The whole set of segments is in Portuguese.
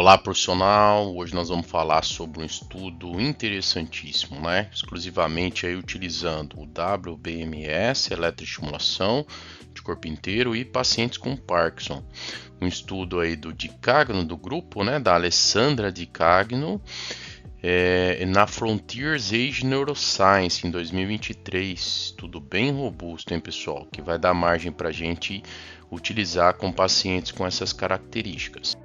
Olá, profissional! Hoje nós vamos falar sobre um estudo interessantíssimo, né? Exclusivamente aí utilizando o WBMS, eletroestimulação de corpo inteiro e pacientes com Parkinson. Um estudo aí do Di Cagno, do grupo, né? Da Alessandra Di Cagno, na Frontiers Age Neuroscience em 2023. Estudo bem robusto, hein, pessoal? Que vai dar margem para a gente utilizar com pacientes com essas características.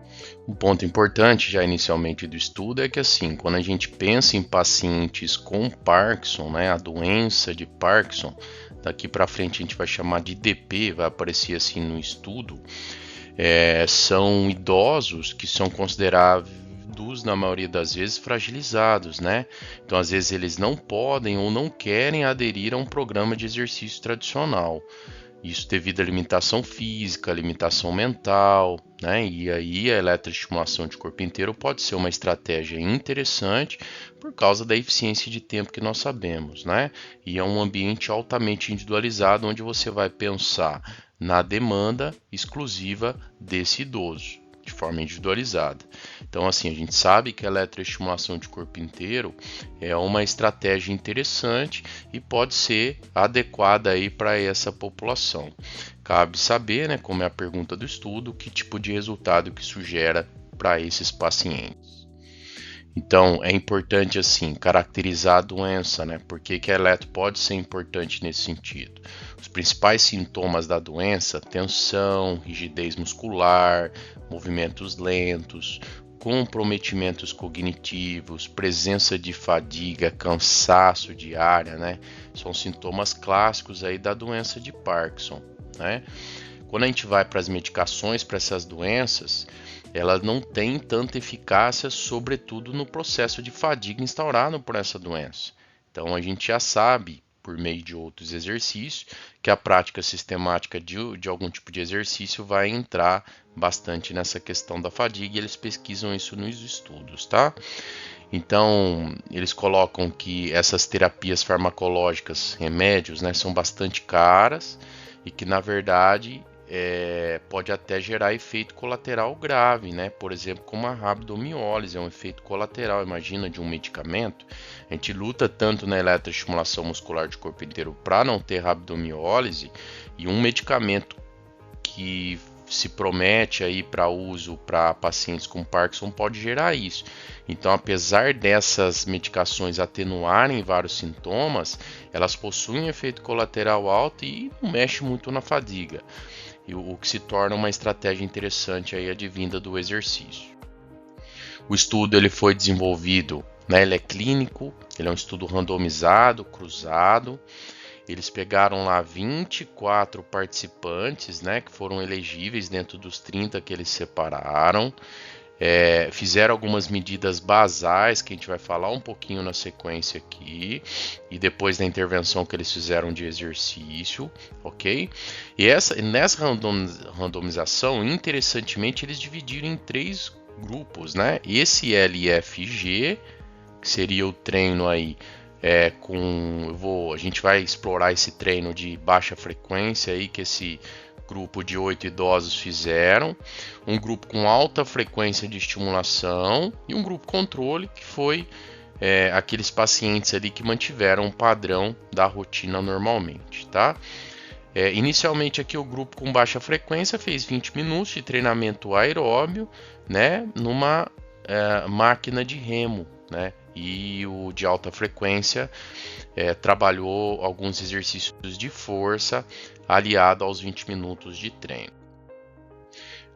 Um ponto importante já inicialmente do estudo é que assim, quando a gente pensa em pacientes com Parkinson, né, a doença de Parkinson, daqui para frente a gente vai chamar de DP, vai aparecer assim no estudo, são idosos que são considerados na maioria das vezes fragilizados, né? Então às vezes eles não podem ou não querem aderir a um programa de exercício tradicional. Isso devido à limitação física, limitação mental, né? E aí a eletroestimulação de corpo inteiro pode ser uma estratégia interessante por causa da eficiência de tempo que nós sabemos, né? E é um ambiente altamente individualizado onde você vai pensar na demanda exclusiva desse idoso, de forma individualizada. Então, assim, a gente sabe que a eletroestimulação de corpo inteiro é uma estratégia interessante e pode ser adequada aí para essa população. Cabe saber, né, como é a pergunta do estudo, que tipo de resultado que isso gera para esses pacientes. Então, é importante, assim, caracterizar a doença, né? Por que a eletro pode ser importante nesse sentido? Os principais sintomas da doença: tensão, rigidez muscular, movimentos lentos, comprometimentos cognitivos, presença de fadiga, cansaço diária, né? São sintomas clássicos aí da doença de Parkinson, né? Quando a gente vai para as medicações para essas doenças, elas não têm tanta eficácia, sobretudo no processo de fadiga instaurado por essa doença. Então a gente já sabe, por meio de outros exercícios, que a prática sistemática de algum tipo de exercício vai entrar bastante nessa questão da fadiga, e eles pesquisam isso nos estudos, tá? Então, eles colocam que essas terapias farmacológicas, remédios, né, são bastante caras e que, na verdade, pode até gerar efeito colateral grave, né? Por exemplo, como a rabdomiólise, é um efeito colateral, imagina, de um medicamento. A gente luta tanto na eletroestimulação muscular de corpo inteiro para não ter rabdomiólise, e um medicamento que se promete aí para uso para pacientes com Parkinson pode gerar isso. Então, apesar dessas medicações atenuarem vários sintomas, elas possuem efeito colateral alto e não mexe muito na fadiga, o que se torna uma estratégia interessante aí advinda do exercício. O estudo ele foi desenvolvido, né, ele é clínico, ele é um estudo randomizado, cruzado. Eles pegaram lá 24 participantes, né, que foram elegíveis dentro dos 30 que eles separaram. Fizeram algumas medidas basais que a gente vai falar um pouquinho na sequência aqui, e depois da intervenção que eles fizeram de exercício, ok? E nessa randomização, interessantemente, eles dividiram em 3 grupos, né? Esse LFG, que seria o treino aí a gente vai explorar esse treino de baixa frequência aí que esse grupo de 8 idosos fizeram, um grupo com alta frequência de estimulação e um grupo controle que foi aqueles pacientes ali que mantiveram o padrão da rotina normalmente, tá? Inicialmente aqui o grupo com baixa frequência fez 20 minutos de treinamento aeróbio, né, numa máquina de remo, né? E o de alta frequência trabalhou alguns exercícios de força aliado aos 20 minutos de treino.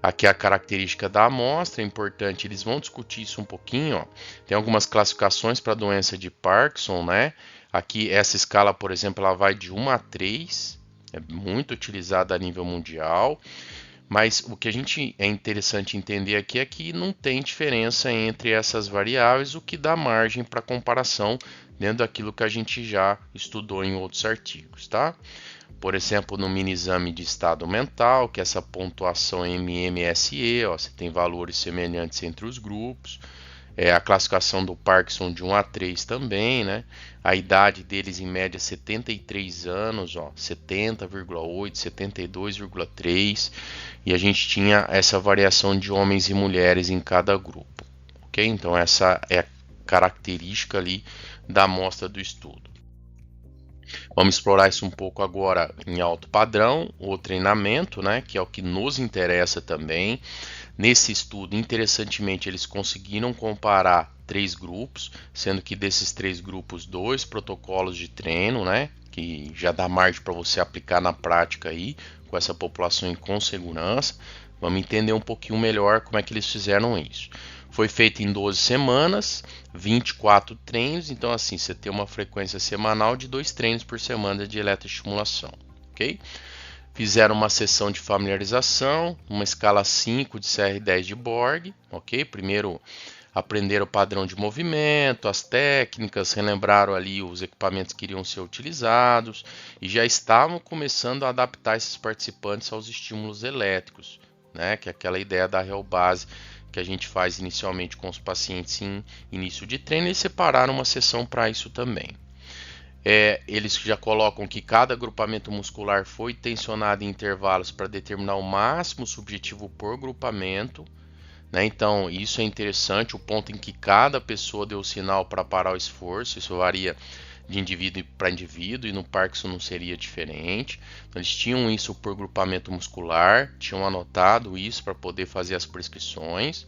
Aqui a característica da amostra é importante, eles vão discutir isso um pouquinho, ó. Tem algumas classificações para a doença de Parkinson, né? Aqui essa escala, por exemplo, ela vai de 1 a 3, é muito utilizada a nível mundial. Mas o que é interessante entender aqui é que não tem diferença entre essas variáveis, o que dá margem para comparação dentro daquilo que a gente já estudou em outros artigos, tá? Por exemplo, no mini exame de estado mental, que é essa pontuação MMSE, ó, você tem valores semelhantes entre os grupos. A classificação do Parkinson de 1 a 3 também, né? A idade deles em média 73 anos, ó, 70,8, 72,3, e a gente tinha essa variação de homens e mulheres em cada grupo, ok? Então essa é a característica ali da amostra do estudo. Vamos explorar isso um pouco agora em alto padrão, o treinamento, né, que é o que nos interessa também. Nesse estudo, interessantemente, eles conseguiram comparar 3 grupos, sendo que desses 3 grupos, 2 protocolos de treino, né, que já dá margem para você aplicar na prática aí, com essa população com segurança. Vamos entender um pouquinho melhor como é que eles fizeram isso. Foi feito em 12 semanas, 24 treinos, então assim, você tem uma frequência semanal de 2 treinos por semana de eletroestimulação, ok? Fizeram uma sessão de familiarização, uma escala 5 de CR10 de Borg, ok? Primeiro aprenderam o padrão de movimento, as técnicas, relembraram ali os equipamentos que iriam ser utilizados e já estavam começando a adaptar esses participantes aos estímulos elétricos, né? Que é aquela ideia da real base que a gente faz inicialmente com os pacientes em início de treino, e separaram uma sessão para isso também. Eles já colocam que cada agrupamento muscular foi tensionado em intervalos para determinar o máximo subjetivo por grupamento, né? Então, isso é interessante, o ponto em que cada pessoa deu o sinal para parar o esforço, isso varia de indivíduo para indivíduo, e no Parkinson não seria diferente. Então, eles tinham isso por grupamento muscular, tinham anotado isso para poder fazer as prescrições,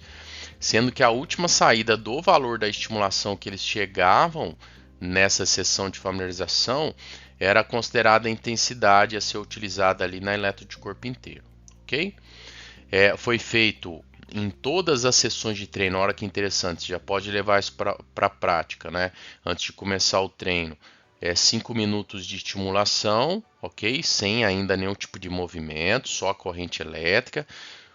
sendo que a última saída do valor da estimulação que eles chegavam nessa sessão de familiarização era considerada a intensidade a ser utilizada ali na eletro de corpo inteiro, ok? Foi feito em todas as sessões de treino. Olha que interessante, você já pode levar isso para a prática, né? Antes de começar o treino, 5 minutos de estimulação, ok? Sem ainda nenhum tipo de movimento, só a corrente elétrica.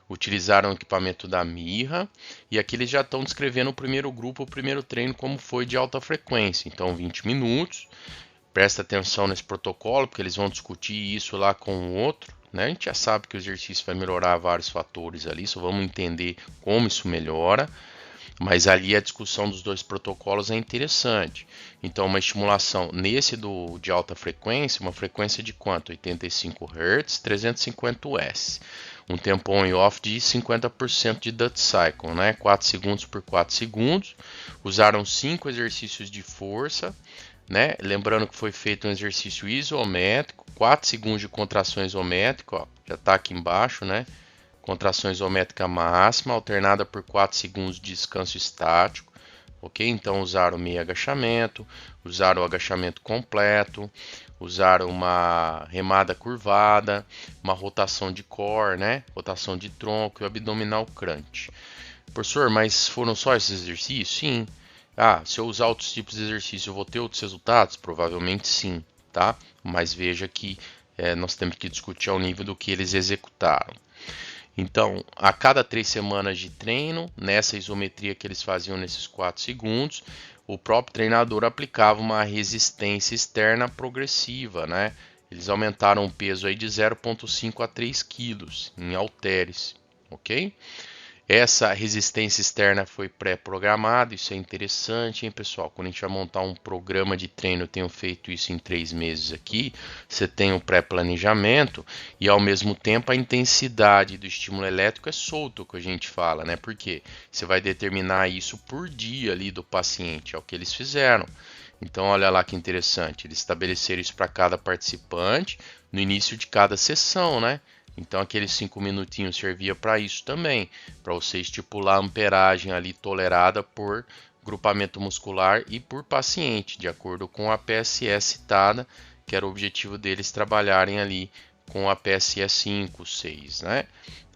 Utilizaram o equipamento da Mirra, e aqui eles já estão descrevendo o primeiro grupo, o primeiro treino, como foi de alta frequência. Então, 20 minutos. Presta atenção nesse protocolo, porque eles vão discutir isso lá com o outro, né? A gente já sabe que o exercício vai melhorar vários fatores ali, só vamos entender como isso melhora. Mas ali a discussão dos dois protocolos é interessante. Então, uma estimulação nesse de alta frequência, uma frequência de quanto? 85 Hz, 350 US. Um tempo on e off de 50% de Dutch Cycle, né? 4 segundos por 4 segundos. Usaram 5 exercícios de força, né? Lembrando que foi feito um exercício isométrico, 4 segundos de contração isométrica, ó, já está aqui embaixo, né? Contração isométrica máxima, alternada por 4 segundos de descanso estático, ok? Então usaram meio agachamento, usaram o agachamento completo, usaram uma remada curvada, uma rotação de core, né? Rotação de tronco e o abdominal crunch. Professor, mas foram só esses exercícios? Sim. Se eu usar outros tipos de exercício, eu vou ter outros resultados? Provavelmente sim, tá? Mas veja que nós temos que discutir ao nível do que eles executaram. Então, a cada 3 semanas de treino, nessa isometria que eles faziam nesses 4 segundos, o próprio treinador aplicava uma resistência externa progressiva, né? Eles aumentaram o peso aí de 0,5 a 3 quilos em halteres, ok? Essa resistência externa foi pré-programada, isso é interessante, hein, pessoal? Quando a gente vai montar um programa de treino, eu tenho feito isso em 3 meses aqui, você tem o pré-planejamento e, ao mesmo tempo, a intensidade do estímulo elétrico é solto, que a gente fala, né? Porque você vai determinar isso por dia ali do paciente, é o que eles fizeram. Então, olha lá que interessante, eles estabeleceram isso para cada participante no início de cada sessão, né? Então aqueles 5 minutinhos servia para isso também, para você estipular a amperagem ali tolerada por grupamento muscular e por paciente, de acordo com a PSE citada, que era o objetivo deles trabalharem ali com a PSE 5, 6, né?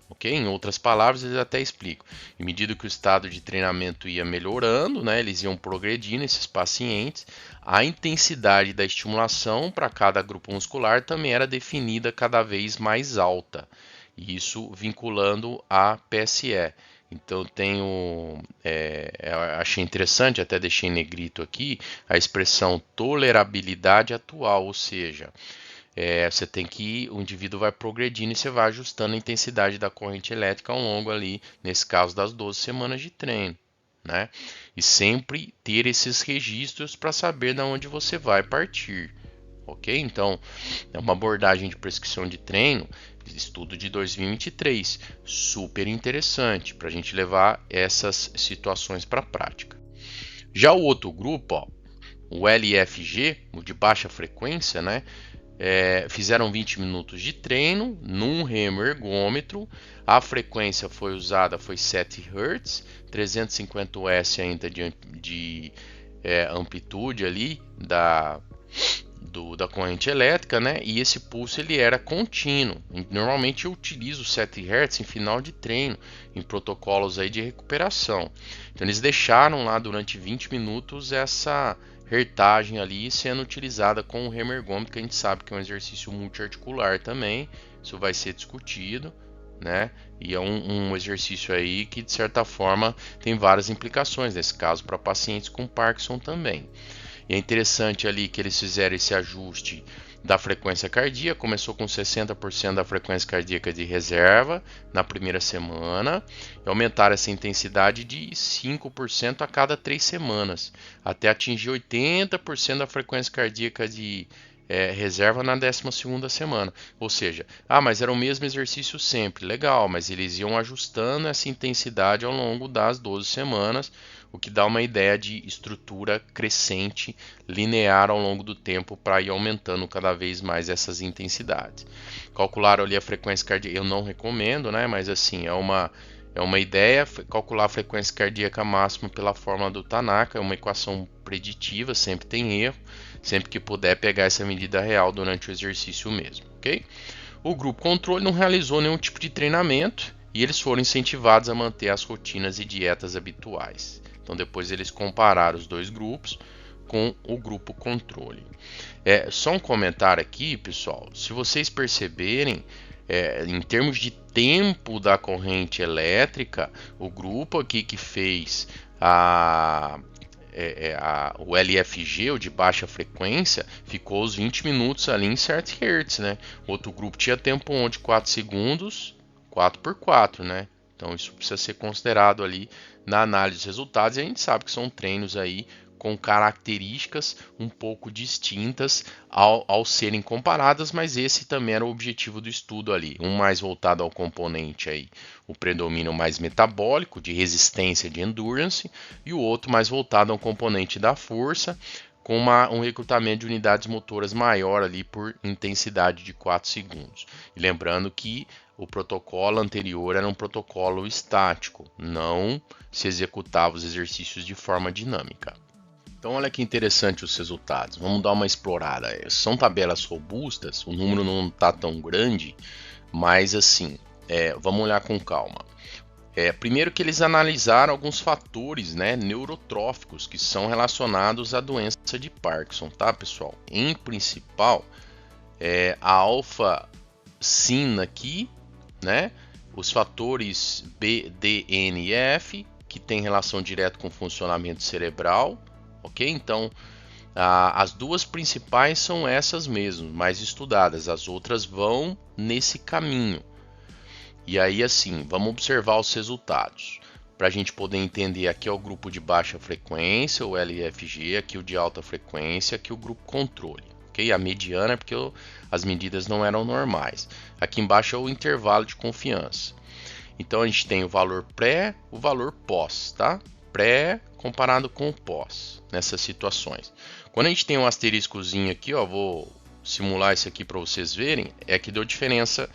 Ok? Em outras palavras, eles até explicam. Em medida que o estado de treinamento ia melhorando, né, eles iam progredindo esses pacientes, a intensidade da estimulação para cada grupo muscular também era definida cada vez mais alta. E isso vinculando a PSE. Então, eu tenho, achei interessante, até deixei em negrito aqui, a expressão tolerabilidade atual, ou seja, você tem que o indivíduo vai progredindo e você vai ajustando a intensidade da corrente elétrica ao longo ali, nesse caso das 12 semanas de treino, né? E sempre ter esses registros para saber de onde você vai partir, ok? Então, é uma abordagem de prescrição de treino, estudo de 2023, super interessante para a gente levar essas situações para a prática. Já o outro grupo, ó, o LFG, o de baixa frequência, né? Fizeram 20 minutos de treino num remo ergômetro. A frequência foi usada foi 7 Hz, 350 Hz ainda de amplitude ali da corrente elétrica, né? E esse pulso ele era contínuo. Normalmente eu utilizo 7 Hz em final de treino, em protocolos aí de recuperação. Então eles deixaram lá durante 20 minutos essa hertagem ali sendo utilizada com o remo ergômetro, que a gente sabe que é um exercício multiarticular também. Isso vai ser discutido, né? E é um exercício aí que de certa forma tem várias implicações, nesse caso para pacientes com Parkinson também. E é interessante ali que eles fizeram esse ajuste da frequência cardíaca, começou com 60% da frequência cardíaca de reserva na primeira semana, e aumentaram essa intensidade de 5% a cada 3 semanas, até atingir 80% da frequência cardíaca de reserva na 12ª semana. Ou seja, mas era o mesmo exercício sempre, legal, mas eles iam ajustando essa intensidade ao longo das 12 semanas, o que dá uma ideia de estrutura crescente, linear ao longo do tempo para ir aumentando cada vez mais essas intensidades. Calcular ali a frequência cardíaca, eu não recomendo, né? Mas assim, é uma ideia, calcular a frequência cardíaca máxima pela fórmula do Tanaka, é uma equação preditiva, sempre tem erro, sempre que puder pegar essa medida real durante o exercício mesmo, ok? O grupo controle não realizou nenhum tipo de treinamento e eles foram incentivados a manter as rotinas e dietas habituais. Então depois eles compararam os dois grupos com o grupo controle. Só um comentário aqui, pessoal, se vocês perceberem, em termos de tempo da corrente elétrica, o grupo aqui que fez o LFG, o de baixa frequência, ficou os 20 minutos ali em 7 Hz, né? Outro grupo tinha tempo de 4 segundos, 4x4, né? Então isso precisa ser considerado ali na análise dos resultados, e a gente sabe que são treinos aí com características um pouco distintas ao serem comparadas, mas esse também era o objetivo do estudo ali, um mais voltado ao componente aí, o predomínio mais metabólico, de resistência, de endurance, e o outro mais voltado ao componente da força, com um recrutamento de unidades motoras maior ali por intensidade de 4 segundos. E lembrando que o protocolo anterior era um protocolo estático, não se executava os exercícios de forma dinâmica. Então olha que interessante os resultados, vamos dar uma explorada. São tabelas robustas, o número não está tão grande, mas assim, vamos olhar com calma. Primeiro que eles analisaram alguns fatores, né, neurotróficos que são relacionados à doença de Parkinson, tá, pessoal? Em principal, a alfa-sin aqui, né, os fatores B, D, N e F, que tem relação direta com o funcionamento cerebral, ok? Então, as duas principais são essas mesmo, mais estudadas, as outras vão nesse caminho. E aí, assim, vamos observar os resultados. Para a gente poder entender, aqui é o grupo de baixa frequência, o LFG, aqui o de alta frequência, aqui o grupo controle. Okay? A mediana é porque as medidas não eram normais. Aqui embaixo é o intervalo de confiança. Então a gente tem o valor pré, o valor pós, tá? Pré comparado com o pós, nessas situações. Quando a gente tem um asteriscozinho aqui, ó, vou simular isso aqui para vocês verem, é que deu diferença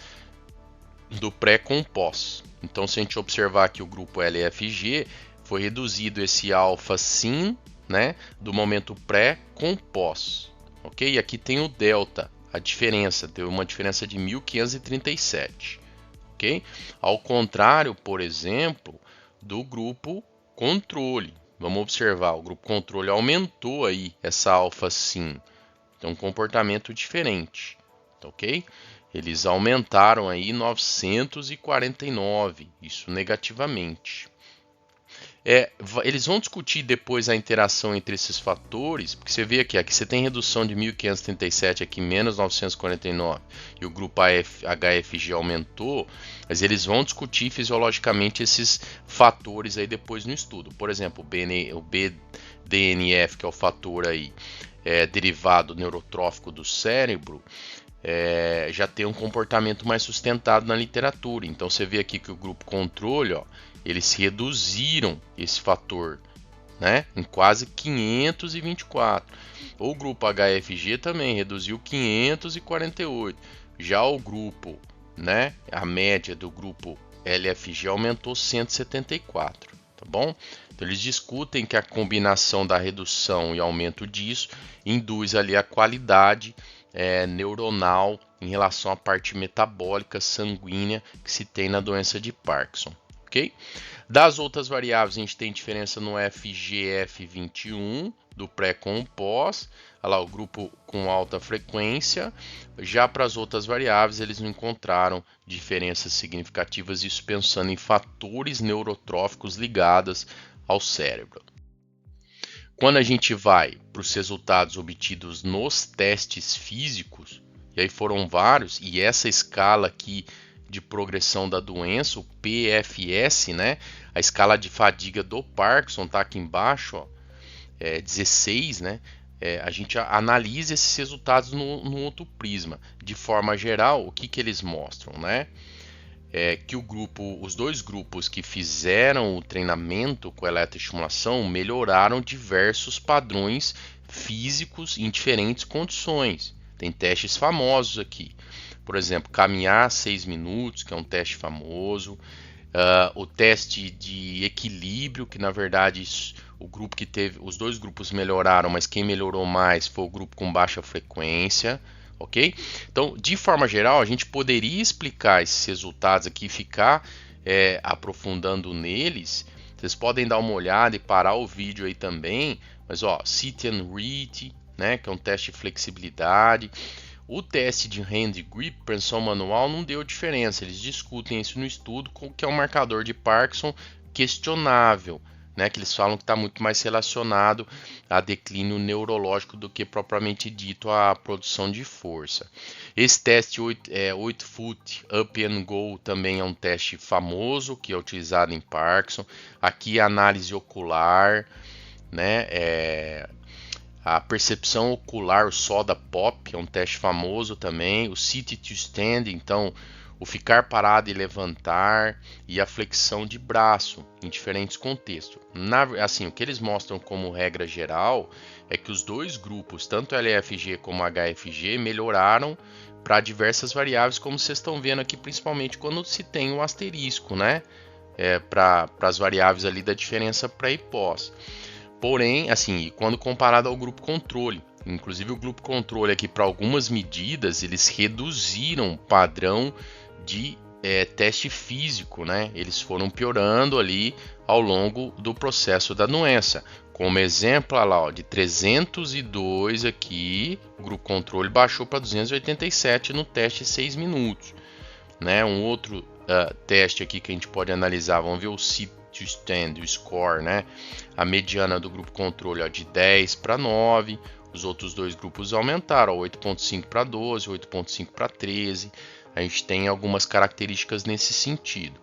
do pré com o pós. Então se a gente observar aqui o grupo LFG, foi reduzido esse alfa-sin, né, do momento pré com pós, ok? E aqui tem o delta, a diferença, deu uma diferença de 1537, ok? Ao contrário, por exemplo, do grupo controle. Vamos observar, o grupo controle aumentou aí essa alfa-sin, então um comportamento diferente, ok? Eles aumentaram aí 949, isso negativamente. Eles vão discutir depois a interação entre esses fatores, porque você vê aqui você tem redução de 1.537, aqui menos 949, e o grupo HFG aumentou, mas eles vão discutir fisiologicamente esses fatores aí depois no estudo. Por exemplo, o BDNF, que é o fator aí, derivado neurotrófico do cérebro, já tem um comportamento mais sustentado na literatura. Então você vê aqui que o grupo controle, ó, eles reduziram esse fator, né, em quase 524. O grupo HFG também reduziu 548. Já o grupo, né, a média do grupo LFG aumentou 174, tá bom? Então eles discutem que a combinação da redução e aumento disso induz ali a qualidade neuronal em relação à parte metabólica sanguínea que se tem na doença de Parkinson. Okay? Das outras variáveis, a gente tem diferença no FGF21, do pré com o pós, olha lá, o grupo com alta frequência. Já para as outras variáveis, eles não encontraram diferenças significativas, isso pensando em fatores neurotróficos ligados ao cérebro. Quando a gente vai para os resultados obtidos nos testes físicos, e aí foram vários, e essa escala aqui de progressão da doença, o PFS, né? A escala de fadiga do Parkinson tá aqui embaixo, ó, 16, né? A gente analisa esses resultados no outro prisma. De forma geral, o que eles mostram, né? Que os dois grupos que fizeram o treinamento com eletroestimulação melhoraram diversos padrões físicos em diferentes condições. Tem testes famosos aqui. Por exemplo, caminhar 6 minutos, que é um teste famoso. O teste de equilíbrio, que na verdade o grupo que teve, os dois grupos melhoraram, mas quem melhorou mais foi o grupo com baixa frequência, ok? Então, de forma geral, a gente poderia explicar esses resultados aqui, ficar aprofundando neles. Vocês podem dar uma olhada e parar o vídeo aí também, mas ó, sit and read, né, que é um teste de flexibilidade. O teste de hand grip, pressão manual, não deu diferença. Eles discutem isso no estudo, que é um marcador de Parkinson questionável, né? Que eles falam que está muito mais relacionado a declínio neurológico do que propriamente dito a produção de força. Esse teste 8 foot up and go também é um teste famoso que é utilizado em Parkinson. Aqui a análise ocular, né? A percepção ocular, o SODA POP, é um teste famoso também. O sit to stand, então, o ficar parado e levantar, e a flexão de braço, em diferentes contextos. Assim, o que eles mostram como regra geral é que os dois grupos, tanto LFG como HFG, melhoraram para diversas variáveis, como vocês estão vendo aqui, principalmente quando se tem um asterisco, né? Para as variáveis ali da diferença pré e pós. Porém, assim, quando comparado ao grupo controle, inclusive o grupo controle aqui para algumas medidas, eles reduziram o padrão de teste físico, né? Eles foram piorando ali ao longo do processo da doença. Como exemplo, olha lá, ó, de 302 aqui, o grupo controle baixou para 287 no teste 6 minutos, né? Um outro teste aqui que a gente pode analisar, vamos ver o sit to stand, o score, né? A mediana do grupo controle, ó, de 10 para 9, os outros dois grupos aumentaram, 8.5 para 12, 8.5 para 13. A gente tem algumas características nesse sentido.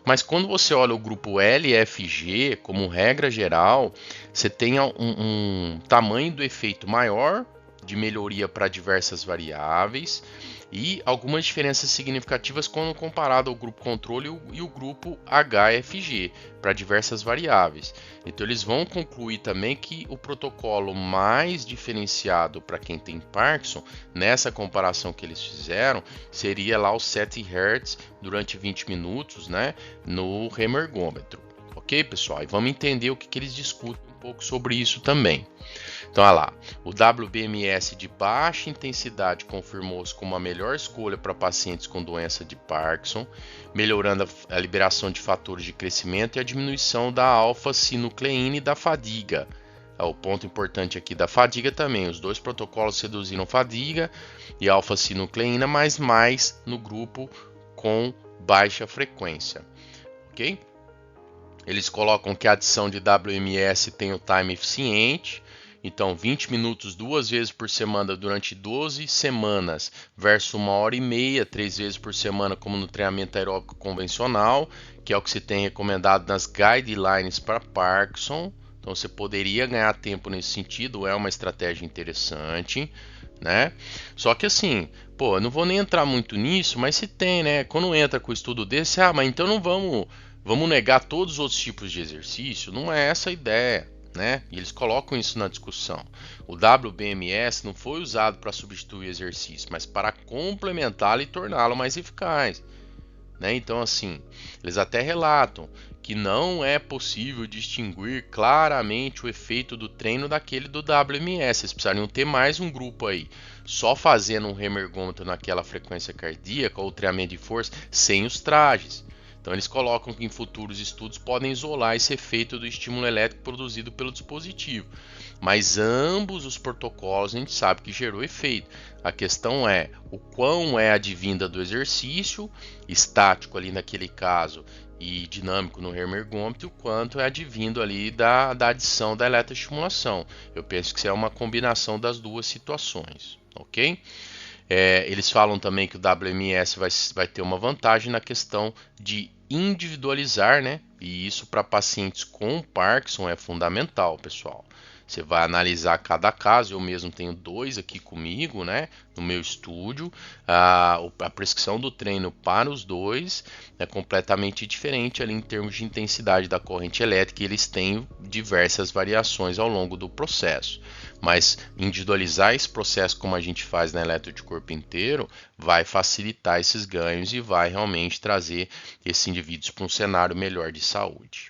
Mas quando você olha o grupo LFG, como regra geral, você tem um tamanho do efeito maior de melhoria para diversas variáveis e algumas diferenças significativas quando comparado ao grupo controle e o grupo HFG para diversas variáveis. Então eles vão concluir também que o protocolo mais diferenciado para quem tem Parkinson, nessa comparação que eles fizeram, seria lá o 7 Hz durante 20 minutos, né, no remergômetro. Ok, pessoal? E vamos entender o que eles discutem um pouco sobre isso também. Então, olha lá, o WBMS de baixa intensidade confirmou-se como a melhor escolha para pacientes com doença de Parkinson, melhorando a liberação de fatores de crescimento e a diminuição da alfa-sinucleína e da fadiga. O ponto importante aqui da fadiga também, os dois protocolos reduziram fadiga e alfa-sinucleína, mas mais no grupo com baixa frequência, ok? Eles colocam que a adição de WMS tem o time eficiente, então 20 minutos 2 vezes por semana durante 12 semanas, versus 1 hora e meia 3 vezes por semana, como no treinamento aeróbico convencional, que é o que se tem recomendado nas guidelines para Parkinson. Então você poderia ganhar tempo nesse sentido, é uma estratégia interessante, né? Só que assim, pô, eu não vou nem entrar muito nisso, mas se tem, né? Quando entra com o estudo desse, mas então não vamos negar todos os outros tipos de exercício? Não é essa a ideia, né? E eles colocam isso na discussão. O WBMS não foi usado para substituir o exercício, mas para complementá-lo e torná-lo mais eficaz, né? Então, assim, eles até relatam que não é possível distinguir claramente o efeito do treino daquele do WMS. Eles precisariam ter mais um grupo aí, só fazendo um remergômetro naquela frequência cardíaca ou treinamento de força sem os trajes. Então eles colocam que em futuros estudos podem isolar esse efeito do estímulo elétrico produzido pelo dispositivo. Mas ambos os protocolos a gente sabe que gerou efeito. A questão é o quão é advinda do exercício, estático ali naquele caso e dinâmico no remergômetro, o quanto é advindo ali da adição da eletroestimulação. Eu penso que isso é uma combinação das duas situações, ok? Eles falam também que o WMS vai ter uma vantagem na questão de individualizar, né? E isso para pacientes com Parkinson é fundamental, pessoal. Você vai analisar cada caso. Eu mesmo tenho 2 aqui comigo, né, no meu estúdio. A prescrição do treino para os 2 é completamente diferente ali em termos de intensidade da corrente elétrica, e eles têm diversas variações ao longo do processo. Mas individualizar esse processo como a gente faz na eletro de corpo inteiro vai facilitar esses ganhos e vai realmente trazer esses indivíduos para um cenário melhor de saúde.